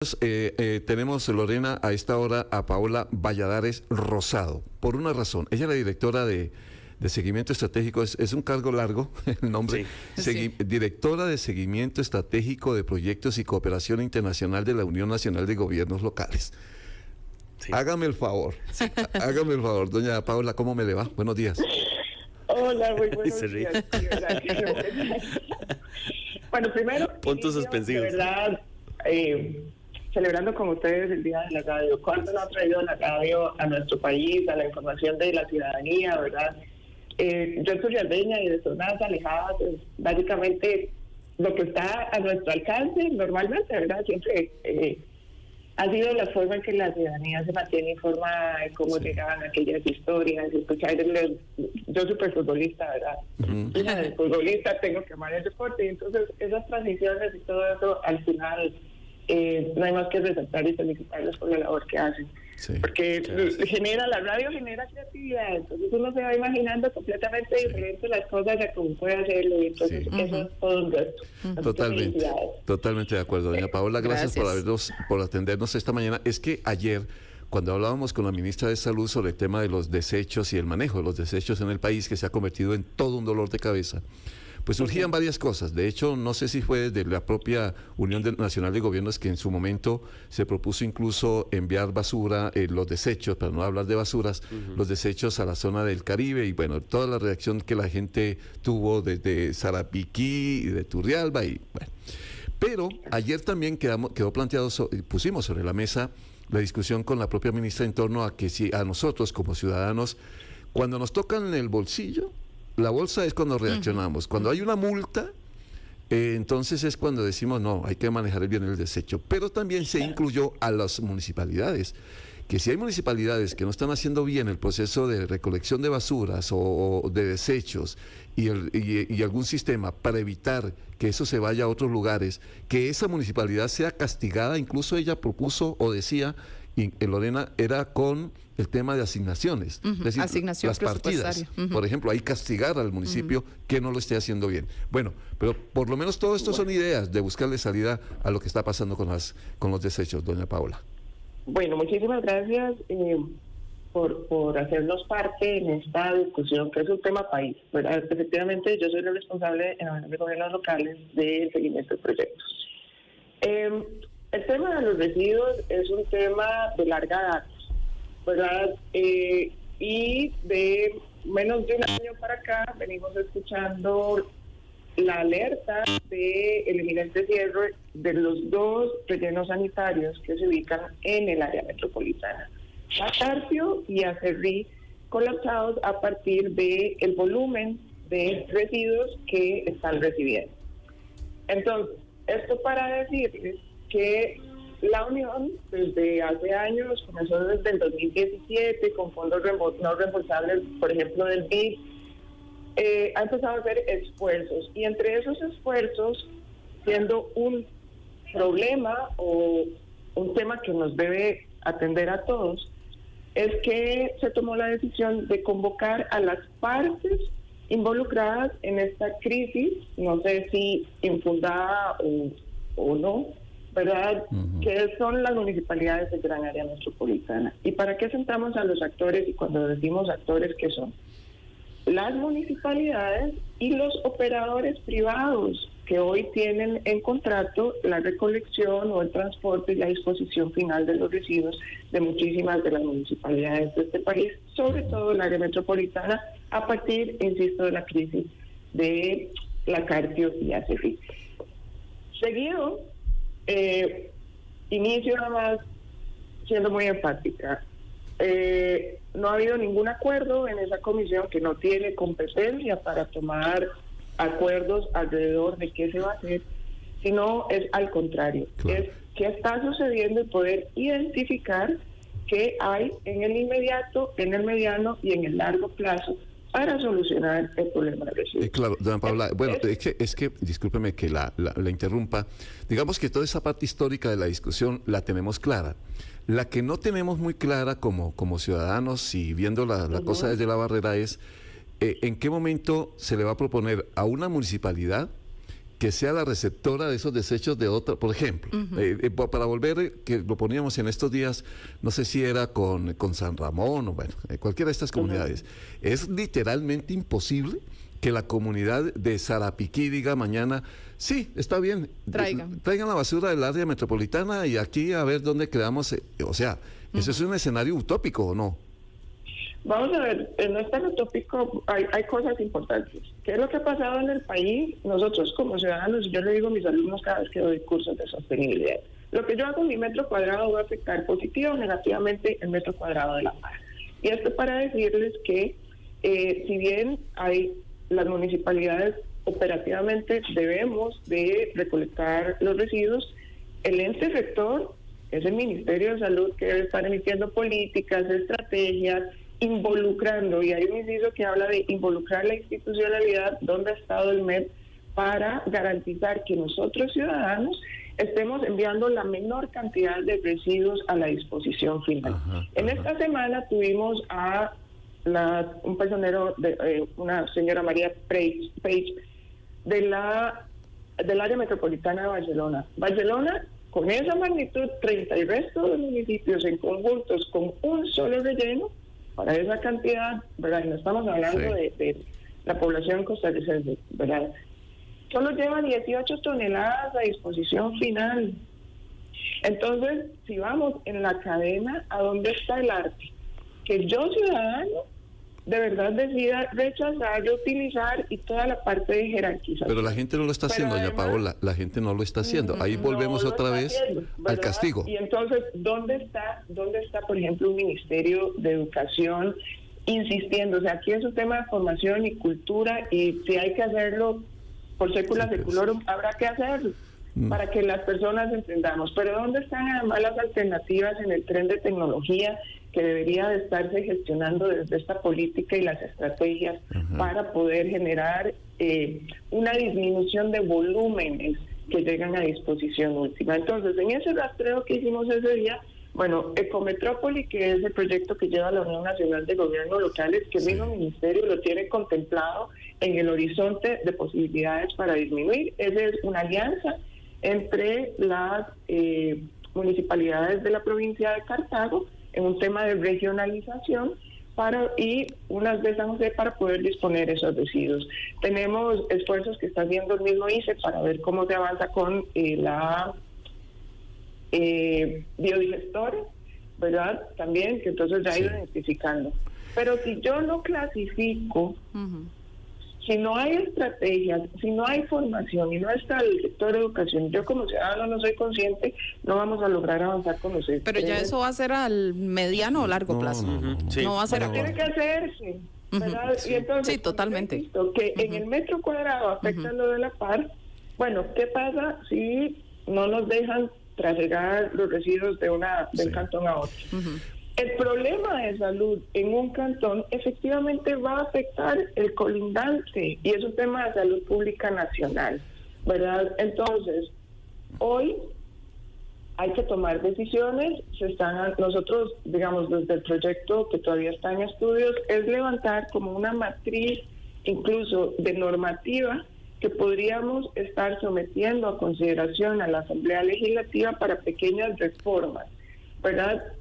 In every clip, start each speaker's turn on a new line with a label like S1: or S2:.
S1: Tenemos, Lorena, a esta hora a Paola Valladares Rosado, por una razón. Ella es la directora de Seguimiento Estratégico, es un cargo largo el nombre,
S2: Sí.
S1: Directora de Seguimiento Estratégico de Proyectos y Cooperación Internacional de la Unión Nacional de Gobiernos Locales.
S2: Sí.
S1: Hágame el favor, hágame el favor, doña Paola, ¿cómo me le va? Buenos días.
S3: Hola, muy buenos
S2: Se ríe.
S3: días. Sí, ¿verdad? Bueno, primero,
S2: Puntos
S3: inicio,
S2: suspensivos.
S3: de verdad, celebrando con ustedes el Día de la Radio. ¿Cuánto nos ha traído la radio a nuestro país, a la información de la ciudadanía, verdad? Yo soy realdeña y de zonas alejadas, pues, básicamente lo que está a nuestro alcance normalmente, ¿verdad? Siempre ha sido la forma en que la ciudadanía se mantiene informada de cómo llegaban aquellas historias, escuchar yo soy futbolista, ¿verdad? Hija de futbolista, tengo que amar el deporte, y entonces esas transiciones y todo eso, al final, no hay más que resaltar y felicitarlos por la labor que hacen.
S1: Sí.
S3: Porque la radio genera creatividad, entonces uno se va imaginando completamente diferente las cosas a cómo puede hacerlo, y entonces eso es todo un reto. Así que
S1: Totalmente,
S3: felicidades.
S1: totalmente de acuerdo. Doña Paola, gracias por atendernos esta mañana. Es que ayer, cuando hablábamos con la ministra de Salud sobre el tema de los desechos y el manejo de los desechos en el país, que se ha convertido en todo un dolor de cabeza, pues surgían varias cosas. De hecho, no sé si fue desde la propia Unión Nacional de Gobiernos que en su momento se propuso incluso enviar basura, los desechos, para no hablar de basuras, los desechos a la zona del Caribe, y bueno, toda la reacción que la gente tuvo desde Sarapiquí y de Turrialba, y bueno. Pero ayer también quedó planteado, pusimos sobre la mesa la discusión con la propia ministra en torno a que si a nosotros como ciudadanos, cuando nos tocan en el bolsillo, la bolsa es cuando reaccionamos. Cuando hay una multa, entonces es cuando decimos, no, hay que manejar bien el desecho. Pero también se incluyó a las municipalidades, que si hay municipalidades que no están haciendo bien el proceso de recolección de basuras o de desechos y algún sistema para evitar que eso se vaya a otros lugares, que esa municipalidad sea castigada. Incluso ella propuso o decía, y Lorena, era con el tema de asignaciones, es decir,
S4: asignación
S1: las partidas. Por ejemplo, hay castigar al municipio que no lo esté haciendo bien. Bueno, pero por lo menos todo esto son ideas de buscarle salida a lo que está pasando con los desechos, doña Paola.
S3: Bueno, muchísimas gracias por hacernos parte en esta discusión, que es un tema país, ¿verdad? Efectivamente, yo soy la responsable en la Unión de Gobiernos Locales del seguimiento de proyectos. El tema de los residuos es un tema de larga data, ¿verdad? Y de menos de un año para acá venimos escuchando la alerta del inminente cierre de los dos rellenos sanitarios que se ubican en el área metropolitana, Atarcio y Acerrí, colapsados a partir del volumen de residuos que están recibiendo. Entonces, esto para decirles que la Unión desde hace años, comenzó desde el 2017 con fondos no reembolsables, por ejemplo del BID, ha empezado a hacer esfuerzos, y entre esos esfuerzos, siendo un problema o un tema que nos debe atender a todos, es que se tomó la decisión de convocar a las partes involucradas en esta crisis, no sé si infundada o no, ¿verdad? Que son las municipalidades de gran área metropolitana. ¿Y para qué sentamos a los actores? Y cuando decimos actores, ¿qué son? Las municipalidades y los operadores privados que hoy tienen en contrato la recolección o el transporte y la disposición final de los residuos de muchísimas de las municipalidades de este país, sobre todo el área metropolitana, a partir, insisto, de la crisis de la Atarcio y Acerrí. Seguido, inicio nada más siendo muy enfática. No ha habido ningún acuerdo en esa comisión, que no tiene competencia para tomar acuerdos alrededor de qué se va a hacer, sino es al contrario,
S1: Claro.
S3: es qué está sucediendo y poder identificar qué hay en el inmediato, en el mediano y en el largo plazo para solucionar el problema de residuos.
S1: Claro, doña Paola, bueno, es que discúlpeme que la interrumpa. Digamos que toda esa parte histórica de la discusión la tenemos clara. La que no tenemos muy clara como ciudadanos y viendo la cosa desde la barrera es en qué momento se le va a proponer a una municipalidad que sea la receptora de esos desechos de otra, por ejemplo, para volver, que lo poníamos en estos días, no sé si era con San Ramón o bueno, cualquiera de estas comunidades, es literalmente imposible que la comunidad de Sarapiquí diga mañana, sí, está bien, traigan la basura del área metropolitana y aquí a ver dónde quedamos, o sea, ¿eso es un escenario utópico o no?
S3: Vamos a ver, no es tan utópico, hay cosas importantes. ¿Qué es lo que ha pasado en el país? Nosotros como ciudadanos, yo le digo a mis alumnos cada vez que doy cursos de sostenibilidad, lo que yo hago en mi metro cuadrado va a afectar positivo o negativamente el metro cuadrado de La Paz. Y esto para decirles que si bien las municipalidades operativamente debemos de recolectar los residuos, el ente rector es el Ministerio de Salud, que debe estar emitiendo políticas, estrategias, involucrando, y hay un inciso que habla de involucrar la institucionalidad donde ha estado el MEP para garantizar que nosotros ciudadanos estemos enviando la menor cantidad de residuos a la disposición final. En esta semana tuvimos a un personero, una señora María Page, del área metropolitana de Barcelona. Barcelona, con esa magnitud, 30 y resto de municipios en conjuntos con un solo relleno, para esa cantidad, ¿verdad? No estamos hablando de la población costarricense, ¿verdad? Solo lleva 18 toneladas a disposición final. Entonces, si vamos en la cadena, ¿a dónde está el arte? Que yo, ciudadano, de verdad decida rechazar, reutilizar y toda la parte de jerarquización.
S1: Pero la gente no lo está haciendo, doña Paola, la gente no lo está haciendo. Ahí volvemos otra vez al castigo.
S3: Y entonces, ¿dónde está, por ejemplo, un Ministerio de Educación insistiendo? O sea, aquí es un tema de formación y cultura, y si hay que hacerlo por sécula seculorum, habrá que hacerlo para que las personas entendamos. Pero ¿dónde están además las alternativas en el tren de tecnología que debería de estarse gestionando desde esta política y las estrategias para poder generar una disminución de volúmenes que llegan a disposición última? Entonces, en ese rastreo que hicimos ese día, bueno, Ecometrópoli, que es el proyecto que lleva la Unión Nacional de Gobiernos Locales, que el mismo ministerio lo tiene contemplado en el horizonte de posibilidades para disminuir. Esa es una alianza entre las municipalidades de la provincia de Cartago en un tema de regionalización y unas de San José para poder disponer esos residuos. Tenemos esfuerzos que está haciendo el mismo ICE para ver cómo se avanza con la biodigestores, ¿verdad? También, que entonces ya ha ido identificando. Pero si yo no clasifico, si no hay estrategias, si no hay formación y no está el sector de educación, yo como ciudadano no soy consciente, no vamos a lograr avanzar con los
S2: Pero ya eso va a ser al mediano o largo plazo. No va a ser.
S3: Pero tiene que hacerse, ¿verdad? Y entonces,
S2: sí, totalmente.
S3: Que en el metro cuadrado afecta lo de La Paz. Bueno, ¿qué pasa si no nos dejan trasegar los residuos de un cantón a otro? El problema de salud en un cantón efectivamente va a afectar el colindante y es un tema de salud pública nacional, ¿verdad? Entonces, hoy hay que tomar decisiones. Nosotros, digamos, desde el proyecto que todavía está en estudios, es levantar como una matriz incluso de normativa que podríamos estar sometiendo a consideración a la Asamblea Legislativa para pequeñas reformas, ¿verdad?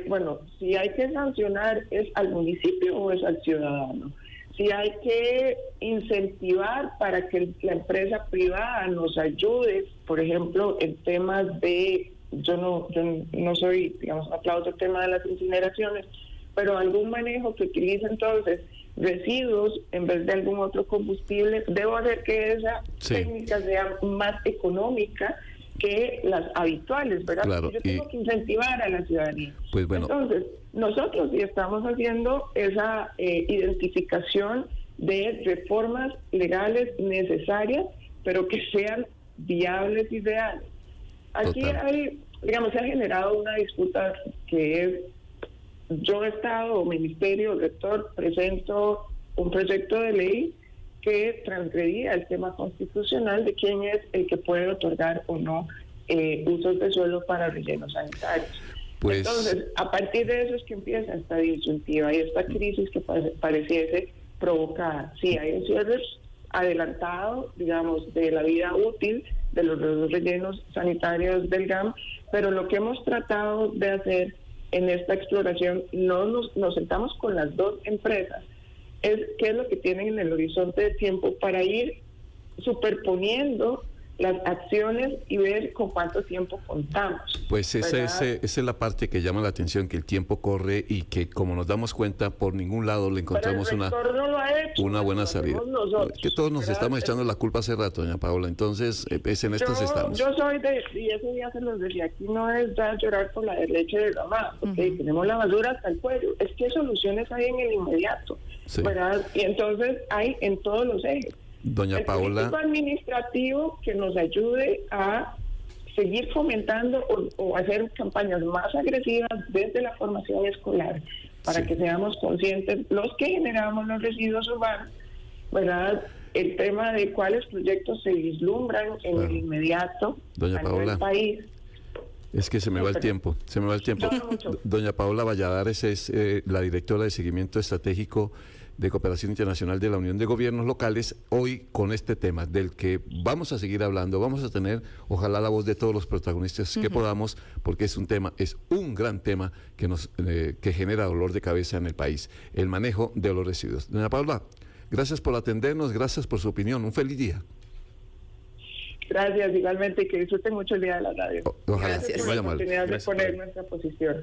S3: Bueno, si hay que sancionar, ¿es al municipio o es al ciudadano? Si hay que incentivar para que la empresa privada nos ayude, por ejemplo, en temas de, yo no soy, digamos, aplaudo el tema de las incineraciones, pero algún manejo que utilice entonces residuos en vez de algún otro combustible, debo hacer que esa técnica sea más económica que las habituales, ¿verdad?
S1: Claro,
S3: yo tengo que incentivar a la ciudadanía.
S1: Pues bueno.
S3: Entonces, nosotros sí estamos haciendo esa identificación de reformas legales necesarias, pero que sean viables y reales. Aquí se ha generado una disputa que es, yo Estado, Ministerio, Rector, presento un proyecto de ley que transgredía el tema constitucional de quién es el que puede otorgar o no usos de suelo para rellenos sanitarios. Pues, entonces, a partir de eso es que empieza esta disyuntiva y esta crisis que pareciese provocada. Sí, hay encierros, adelantado, digamos, de la vida útil de los rellenos sanitarios del GAM, pero lo que hemos tratado de hacer en esta exploración, nos sentamos con las dos empresas, es qué es lo que tienen en el horizonte de tiempo para ir superponiendo las acciones y ver con cuánto tiempo contamos.
S1: Pues esa es la parte que llama la atención, que el tiempo corre y que, como nos damos cuenta, por ningún lado le encontramos una buena salida. Nosotros, que todos nos estamos echando la culpa hace rato, doña Paola, entonces en estas estamos.
S3: Yo soy y ese día se los decía, aquí no es ya llorar por la leche derramada, porque tenemos la basura hasta el cuello, es que soluciones hay en el inmediato, ¿verdad? Y entonces hay en todos los ejes.
S1: Doña Paola,
S3: el administrativo que nos ayude a seguir fomentando o hacer campañas más agresivas desde la formación escolar para que seamos conscientes los que generamos los residuos urbanos, ¿verdad? El tema de cuáles proyectos se vislumbran en el inmediato
S1: doña Paola,
S3: nivel país.
S1: Es que se me va el tiempo. Doña Paola Valladares es la directora de seguimiento estratégico de Cooperación Internacional de la Unión de Gobiernos Locales, hoy con este tema del que vamos a seguir hablando, vamos a tener ojalá la voz de todos los protagonistas que podamos, porque es un gran tema que genera dolor de cabeza en el país, el manejo de los residuos. Doña Paola, gracias por atendernos, gracias por su opinión, un feliz día.
S3: Gracias, igualmente, y que disfruten mucho el día de la radio.
S1: Ojalá.
S3: Gracias por la oportunidad de poner nuestra posición.